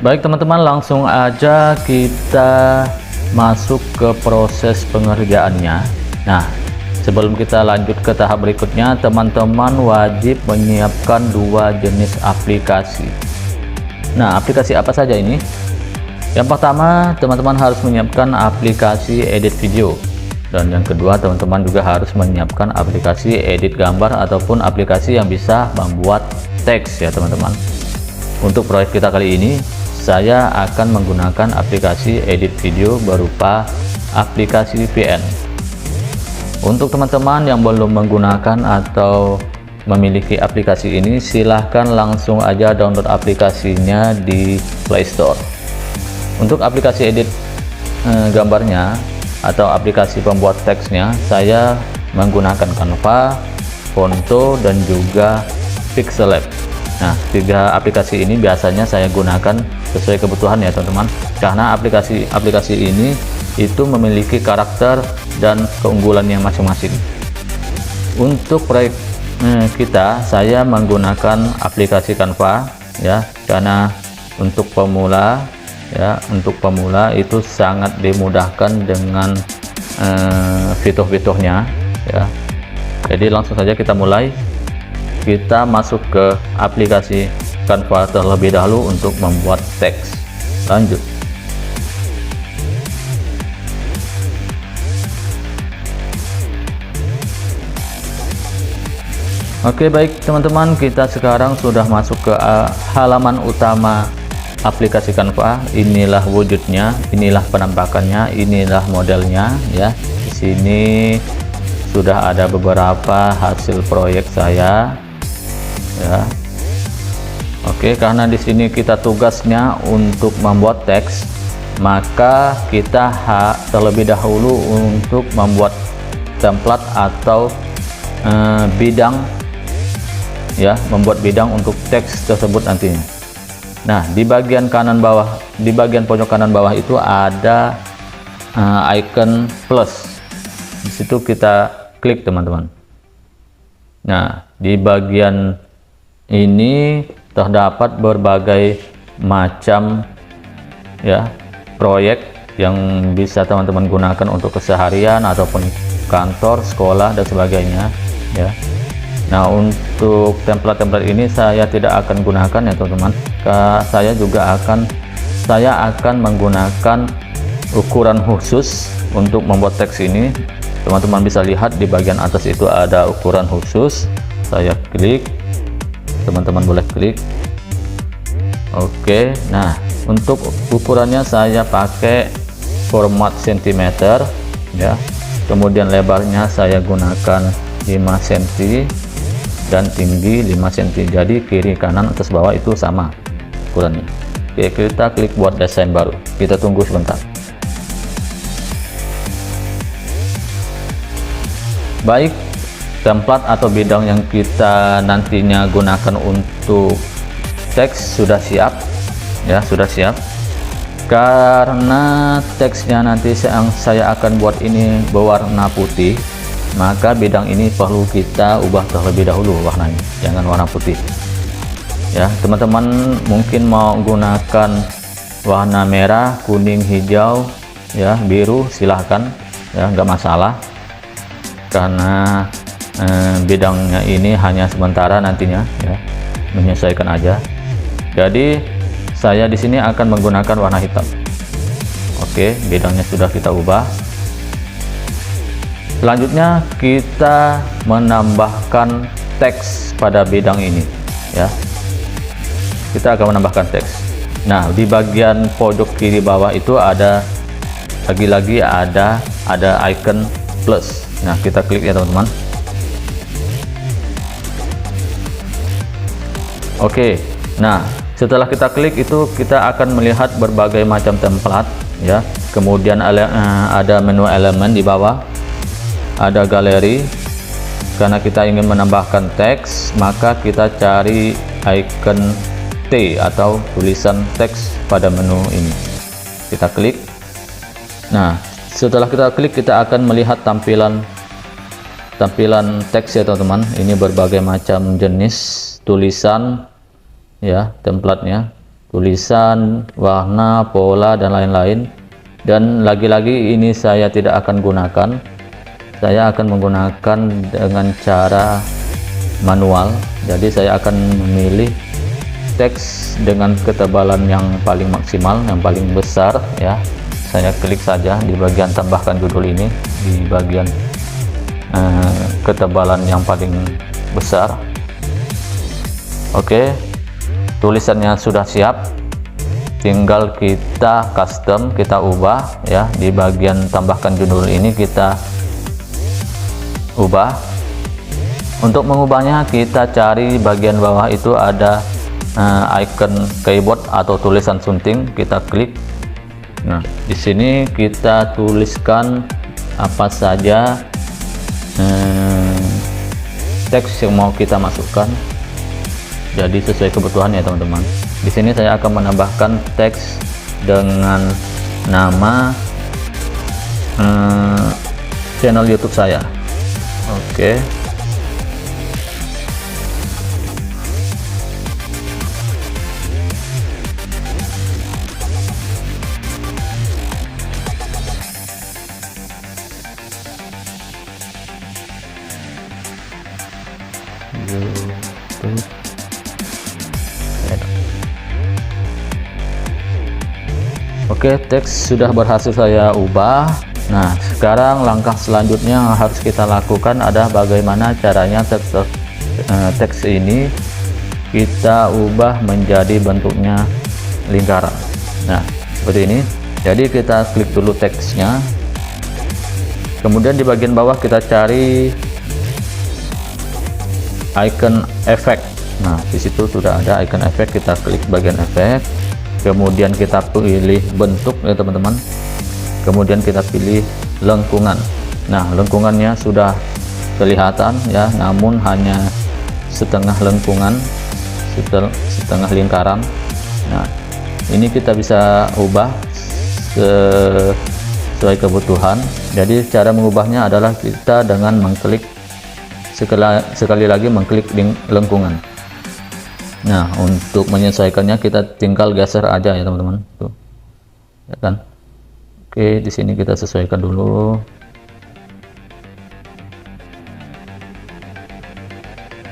Baik teman-teman, langsung aja kita masuk ke proses pengerjaannya. Nah, sebelum kita lanjut ke tahap berikutnya, teman-teman wajib menyiapkan dua jenis aplikasi. Nah, aplikasi apa saja ini? Yang pertama, teman-teman harus menyiapkan aplikasi edit video. Dan yang kedua, teman-teman juga harus menyiapkan aplikasi edit gambar ataupun aplikasi yang bisa membuat teks ya teman-teman. Untuk proyek kita kali ini, saya akan menggunakan aplikasi edit video berupa aplikasi VN. Untuk teman-teman yang belum menggunakan atau memiliki aplikasi ini, silahkan langsung aja download aplikasinya di Play Store. Untuk aplikasi edit gambarnya atau aplikasi pembuat teksnya, saya menggunakan Canva, Fonto, dan juga Pixellab. Nah, tiga aplikasi ini biasanya saya gunakan sesuai kebutuhan ya teman-teman, karena aplikasi ini itu memiliki karakter dan keunggulannya masing-masing. Untuk proyek kita, saya menggunakan aplikasi Canva ya, karena untuk pemula itu sangat dimudahkan dengan fitur-fiturnya ya. Jadi langsung saja kita mulai. Kita masuk ke aplikasi Canva terlebih dahulu untuk membuat teks. Lanjut. Oke, baik teman-teman, kita sekarang sudah masuk ke halaman utama aplikasi Canva. Inilah wujudnya, inilah penampakannya, inilah modelnya ya. Di sini sudah ada beberapa hasil proyek saya ya. Oke, karena di sini kita tugasnya untuk membuat teks, maka kita terlebih dahulu untuk membuat template atau bidang ya, membuat bidang untuk teks tersebut nantinya. Nah, di bagian kanan bawah, di bagian pojok kanan bawah itu ada icon plus. Di situ kita klik teman-teman. Nah, di bagian ini terdapat berbagai macam ya proyek yang bisa teman-teman gunakan untuk keseharian ataupun kantor, sekolah, dan sebagainya ya. Nah, untuk template-template ini saya tidak akan gunakan ya teman-teman. Saya akan menggunakan ukuran khusus untuk membuat teks ini. Teman-teman bisa lihat di bagian atas itu ada ukuran khusus. Saya klik, teman-teman boleh klik. Oke, nah untuk ukurannya saya pakai format cm ya. Kemudian lebarnya saya gunakan 5 cm dan tinggi 5 cm. Jadi kiri kanan atas bawah itu sama ukurannya. Oke, kita klik buat desain baru. Kita tunggu sebentar. Baik, template atau bidang yang kita nantinya gunakan untuk teks sudah siap ya, sudah siap. Karena teksnya nanti yang saya akan buat ini berwarna putih, maka bidang ini perlu kita ubah terlebih dahulu warnanya, jangan warna putih ya. Teman-teman mungkin mau gunakan warna merah, kuning, hijau ya, biru, silahkan ya, nggak masalah, karena bidangnya ini hanya sementara nantinya ya, menyesuaikan aja. Jadi saya di sini akan menggunakan warna hitam. Oke, bidangnya sudah kita ubah. Selanjutnya kita menambahkan teks pada bidang ini ya. Kita akan menambahkan teks. Nah, di bagian pojok kiri bawah itu ada lagi-lagi ada icon plus. Nah, kita klik ya teman-teman. Oke, nah setelah kita klik itu kita akan melihat berbagai macam template ya. Kemudian ada menu elemen di bawah, ada galeri. Karena kita ingin menambahkan teks, maka kita cari icon T atau tulisan teks pada menu ini. Kita klik. Nah, setelah kita klik kita akan melihat tampilan teks ya teman-teman. Ini berbagai macam jenis tulisan ya, templatenya tulisan, warna, pola, dan lain-lain. Dan lagi-lagi ini saya tidak akan gunakan, saya akan menggunakan dengan cara manual. Jadi saya akan memilih teks dengan ketebalan yang paling maksimal, yang paling besar ya. Saya klik saja di bagian tambahkan judul ini, di bagian ketebalan yang paling besar. Oke, tulisannya sudah siap, tinggal kita custom, kita ubah ya. Di bagian tambahkan judul ini kita ubah. Untuk mengubahnya kita cari bagian bawah itu ada icon keyboard atau tulisan sunting, kita klik. Nah, di sini kita tuliskan apa saja teks yang mau kita masukkan. Jadi sesuai kebutuhan ya teman-teman. Di sini saya akan menambahkan teks dengan nama channel YouTube saya. Oke. YouTube. Oke, teks sudah berhasil saya ubah. Nah, sekarang langkah selanjutnya yang harus kita lakukan adalah bagaimana caranya teks ini kita ubah menjadi bentuknya lingkaran. Nah, seperti ini. Jadi kita klik dulu teksnya, kemudian di bagian bawah kita cari icon efek. Nah, di situ sudah ada icon efek, kita klik bagian efek, kemudian kita pilih bentuk ya teman-teman, kemudian kita pilih lengkungan. Nah, lengkungannya sudah kelihatan ya, namun hanya setengah lengkungan, setengah lingkaran. Nah, ini kita bisa ubah sesuai kebutuhan. Jadi cara mengubahnya adalah kita dengan mengklik sekali lagi, mengklik lengkungan. Nah, untuk menyesuaikannya kita tinggal geser aja ya teman-teman, tuh ya kan. Oke, di sini kita sesuaikan dulu.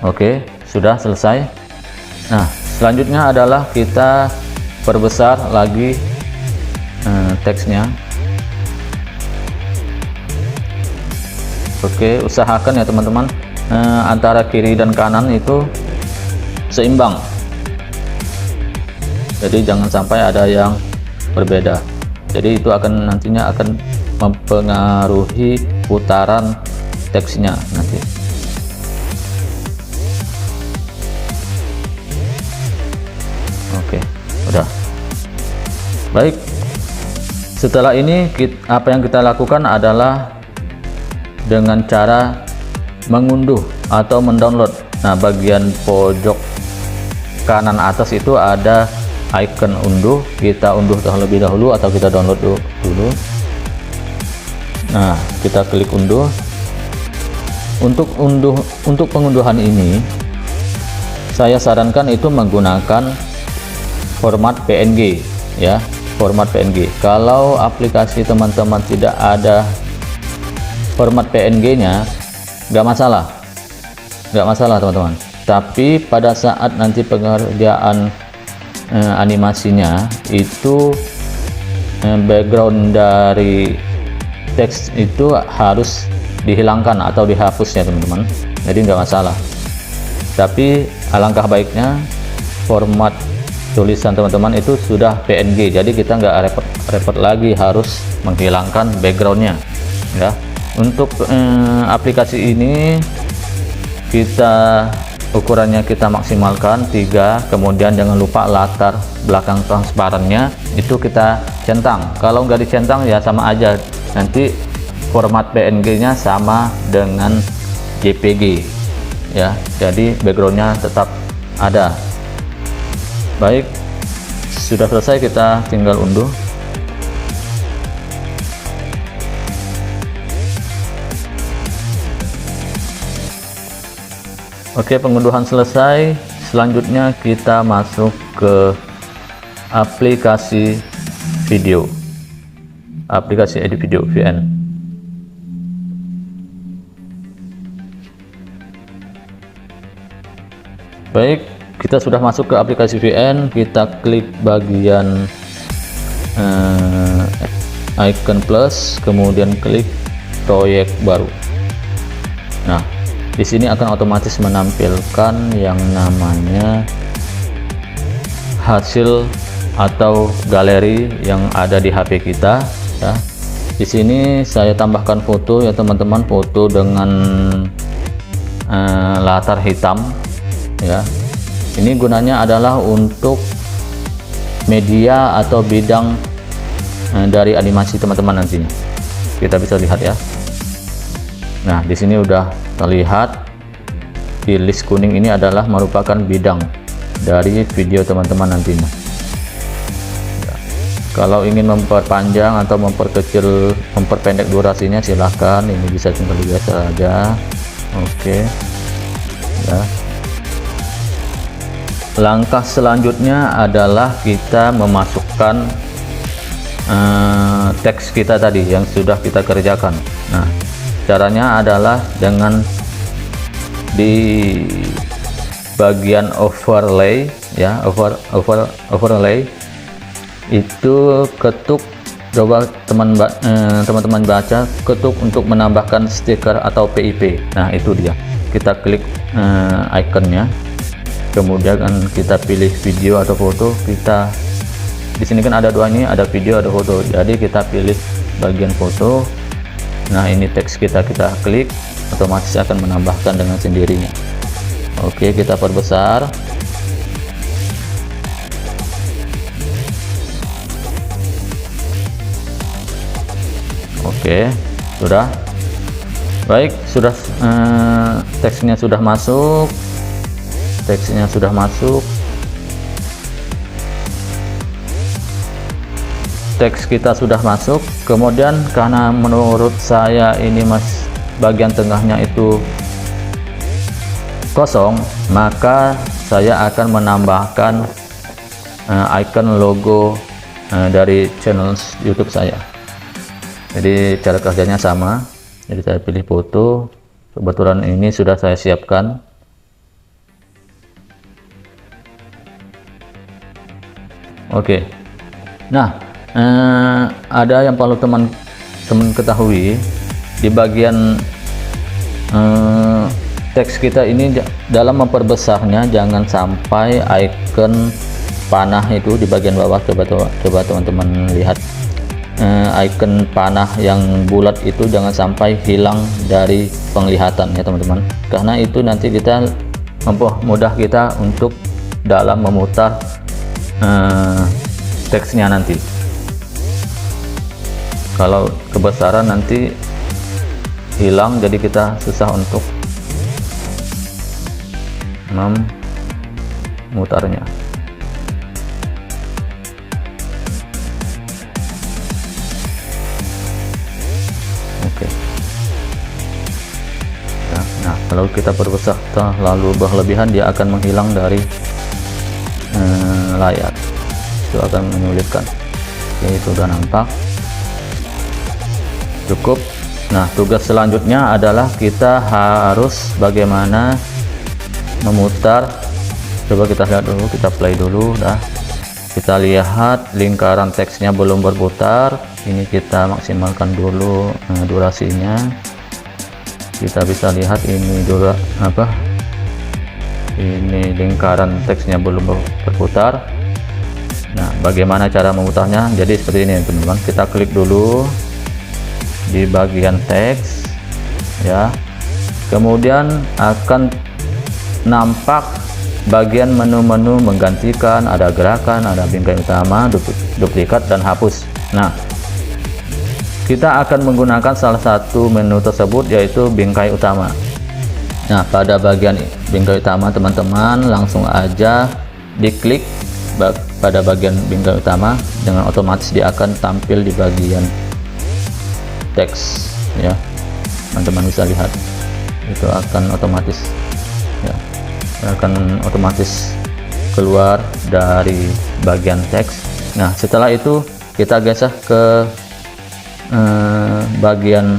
Oke, sudah selesai. Nah, selanjutnya adalah kita perbesar lagi teksnya. Oke, usahakan ya teman-teman antara kiri dan kanan itu seimbang, jadi jangan sampai ada yang berbeda. Jadi itu akan nantinya akan mempengaruhi putaran teksnya nanti. Oke, udah baik. Setelah ini apa yang kita lakukan adalah dengan cara mengunduh atau mendownload. Nah, bagian pojok kanan atas itu ada icon unduh, kita unduh terlebih dahulu atau kita download dulu. Nah, kita klik unduh. Untuk pengunduhan ini saya sarankan itu menggunakan format PNG ya, format PNG. Kalau aplikasi teman-teman tidak ada format PNG-nya, nggak masalah teman-teman. Tapi pada saat nanti pengerjaan animasinya itu background dari teks itu harus dihilangkan atau dihapus ya teman-teman. Jadi nggak masalah. Tapi alangkah baiknya format tulisan teman-teman itu sudah PNG. Jadi kita nggak repot lagi harus menghilangkan backgroundnya ya. Untuk aplikasi ini kita ukurannya kita maksimalkan 3, kemudian jangan lupa latar belakang transparannya itu kita centang. Kalau nggak dicentang ya sama aja, nanti format PNG-nya sama dengan JPG ya, jadi backgroundnya tetap ada. Baik, sudah selesai, kita tinggal unduh. Oke, pengunduhan selesai. Selanjutnya kita masuk ke aplikasi edit video VN. Baik, kita sudah masuk ke aplikasi VN. Kita klik bagian icon plus, kemudian klik proyek baru. Nah, di sini akan otomatis menampilkan yang namanya hasil atau galeri yang ada di HP kita ya. Di sini saya tambahkan foto ya teman-teman, foto dengan latar hitam ya. Ini gunanya adalah untuk media atau bidang dari animasi teman-teman nantinya. Kita bisa lihat ya. Nah, di sini udah terlihat di list kuning ini adalah merupakan bidang dari video teman-teman nantinya. Ya. Kalau ingin memperpanjang atau memperpendek durasinya, silahkan. Ini bisa tinggal biasa aja. Oke. Ya. Langkah selanjutnya adalah kita memasukkan teks kita tadi yang sudah kita kerjakan. Nah, caranya adalah dengan di bagian overlay ya, overlay itu ketuk, coba teman-teman baca, ketuk untuk menambahkan stiker atau PIP. Nah, itu dia, kita klik ikonnya, kemudian kita pilih video atau foto. Kita di sini kan ada dua, ini ada video ada foto, jadi kita pilih bagian foto. Nah, ini teks kita klik, otomatis akan menambahkan dengan sendirinya. Oke, kita perbesar. Oke, sudah. Baik, sudah, teksnya sudah masuk. Teks kita sudah masuk. Kemudian karena menurut saya ini bagian tengahnya itu kosong, maka saya akan menambahkan icon logo dari channel YouTube saya. Jadi cara kerjanya sama. Jadi saya pilih foto, kebetulan ini sudah saya siapkan. Oke. Nah, ada yang perlu teman-teman ketahui di bagian teks kita ini. Dalam memperbesarnya jangan sampai icon panah itu di bagian bawah, coba teman-teman lihat, icon panah yang bulat itu jangan sampai hilang dari penglihatan ya teman-teman, karena itu nanti kita mempermudah kita untuk dalam memutar teksnya nanti. Kalau kebesaran nanti hilang, jadi kita susah untuk memutarnya. Oke. Ya, nah, kalau kita perbesar terlalu berlebihan, dia akan menghilang dari layar. Itu akan menyulitkan. Oke, itu sudah nampak. Cukup. Nah, tugas selanjutnya adalah kita harus bagaimana memutar. Coba kita lihat dulu, kita play dulu. Dah, kita lihat lingkaran teksnya belum berputar. Ini kita maksimalkan dulu durasinya. Kita bisa lihat ini ini lingkaran teksnya belum berputar. Nah, bagaimana cara memutarnya? Jadi seperti ini teman-teman. Kita klik dulu di bagian teks ya, kemudian akan nampak bagian menu-menu menggantikan, ada gerakan, ada bingkai utama, duplikat, dan hapus. Nah, kita akan menggunakan salah satu menu tersebut, yaitu bingkai utama. Nah, pada bagian bingkai utama teman-teman langsung aja diklik pada bagian bingkai utama, dengan otomatis dia akan tampil di bagian teks ya, teman-teman bisa lihat itu akan otomatis ya, akan otomatis keluar dari bagian teks. Nah, setelah itu kita geser ke bagian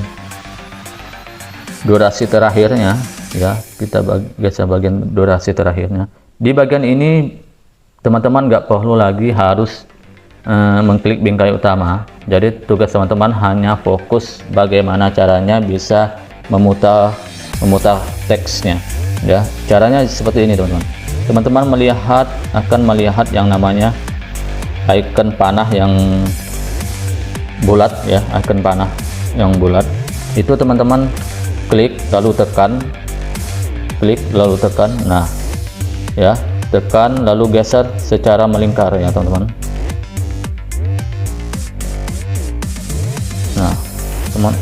durasi terakhirnya ya. Kita geser bagian durasi terakhirnya. Di bagian ini teman-teman nggak perlu lagi harus mengklik bingkai utama. Jadi tugas teman-teman hanya fokus bagaimana caranya bisa memutar teksnya ya. Caranya seperti ini teman-teman. Teman-teman akan melihat yang namanya icon panah yang bulat ya, icon panah yang bulat itu teman-teman klik lalu tekan, klik lalu tekan. Nah ya, tekan lalu geser secara melingkar ya teman-teman. Nah teman,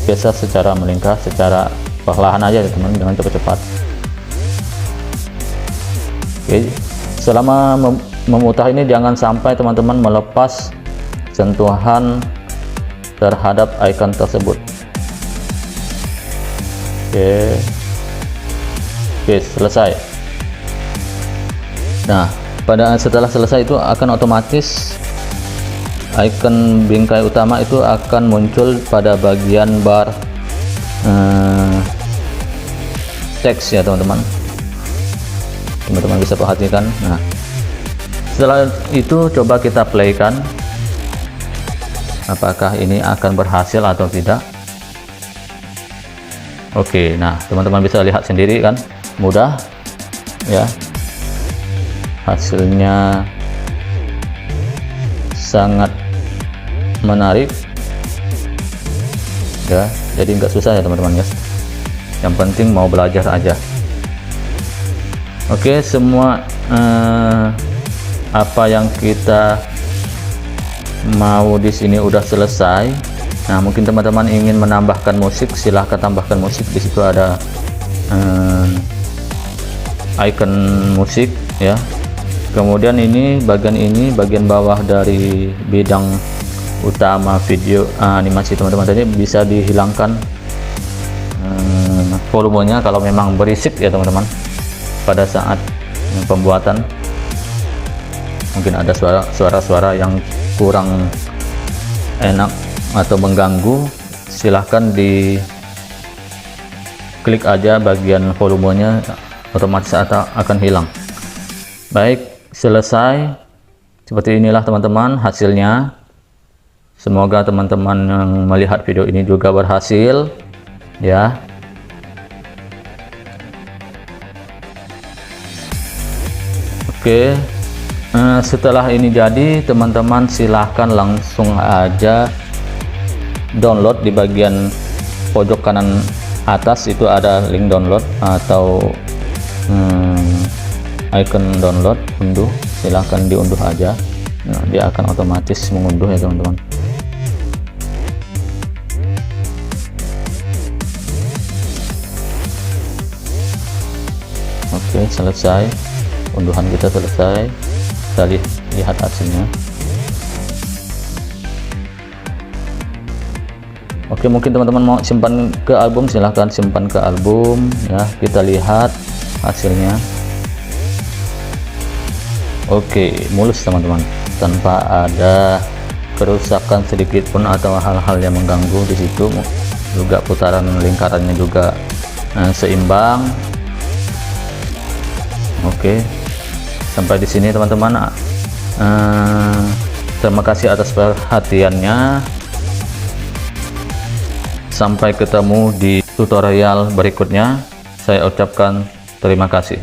geser secara melingkar, secara perlahan aja ya teman, jangan cepat-cepat. Oke, selama memutar ini jangan sampai teman-teman melepas sentuhan terhadap icon tersebut. Oke, selesai. Nah, setelah selesai itu akan otomatis icon bingkai utama itu akan muncul pada bagian bar teks ya teman-teman. Teman-teman bisa perhatikan. Nah, setelah itu coba kita playkan, apakah ini akan berhasil atau tidak. Oke, nah teman-teman bisa lihat sendiri kan, mudah ya, hasilnya sangat menarik ya. Jadi nggak susah ya teman-teman ya, yang penting mau belajar aja. Oke, semua apa yang kita mau di sini udah selesai. Nah, mungkin teman-teman ingin menambahkan musik, silahkan tambahkan musik. Di situ ada icon musik ya. Kemudian ini bagian bawah dari bidang utama video animasi teman-teman tadi bisa dihilangkan volumenya kalau memang berisik ya teman-teman. Pada saat pembuatan mungkin ada suara-suara yang kurang enak atau mengganggu, silahkan di klik aja bagian volumenya, otomatis akan hilang. Baik, selesai. Seperti inilah teman-teman hasilnya. Semoga teman-teman yang melihat video ini juga berhasil ya. Oke, setelah ini jadi teman-teman silahkan langsung aja download. Di bagian pojok kanan atas itu ada link download atau icon download, unduh, silahkan diunduh aja. Nah, dia akan otomatis mengunduh ya teman-teman. Oke, selesai. Unduhan kita selesai. Kita lihat hasilnya. Oke, mungkin teman-teman mau simpan ke album, silahkan simpan ke album ya. Kita lihat hasilnya. Oke, mulus teman-teman, tanpa ada kerusakan sedikit pun atau hal-hal yang mengganggu. Di situ juga putaran lingkarannya juga seimbang. Oke, sampai di sini teman-teman. Terima kasih atas perhatiannya. Sampai ketemu di tutorial berikutnya. Saya ucapkan terima kasih.